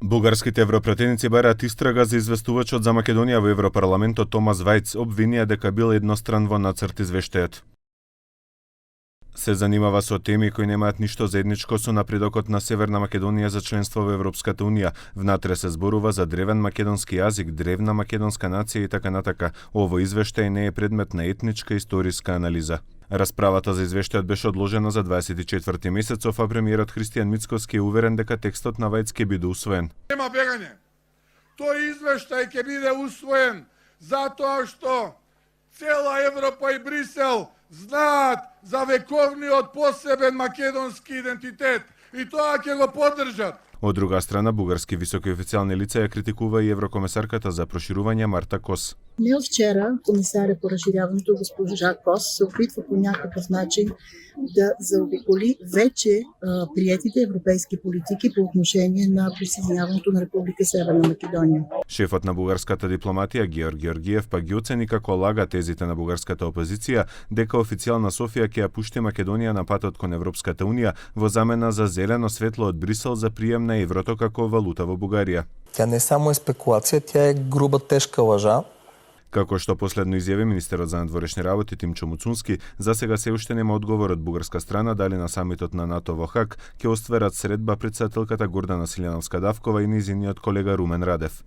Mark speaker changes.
Speaker 1: Бугарските европратеници бараат истрага за известувачот за Македонија во Европарламентот Томас Вајц, обвинија дека бил едностран во нацрт извештајот. Се занимава со теми кои немаат ништо заедничко со напредокот на Северна Македонија за членство во Европската Унија. Внатре се зборува за древен македонски јазик, древна македонска нација и така натака. Овој извештај не е предмет на етничка историска анализа. Расправата за извештајот беше одложена за 24 месецов, а премиерот Христијан Мицкоски е уверен дека текстот на Вајц ќе биде усвоен.
Speaker 2: Нема бегање. Тој извештај ќе биде усвоен затоа што цела Европа и Брисел знаат за вековниот посебен македонски идентитет и тоа ќе го поддржат.
Speaker 1: Од друга страна, бугарски високи официјални лица ја критикува и еврокомесарката за проширување Марта Кос.
Speaker 3: Не од вчера комисаря по разширяването госпожа Кос се опитва по някакъв начин да заобиколи вече приетите европейски политики по отношение на присъединяването на Република Северна Македонија.
Speaker 1: Шефот на бугарската дипломатија Георг Георгиев пак ги оцени како лага тезите на бугарската опозиција дека официјална Софија ќе ја пушти Македонија на патот кон Европската Унија во замена за зелено светло од Брисел за прием на еврото како валута во Бугарија.
Speaker 4: Тя не само е спекулација, тя е груба, тешка лажа.
Speaker 1: Како што последно изјави министерот за надворешни работи Тимчо Муцунски, за сега се уште нема одговор од бугарска страна дали на самитот на НАТО во Хаг ќе остварат средба председателката Гордана Силјановска-Давкова и нејзиниот колега Румен Радев.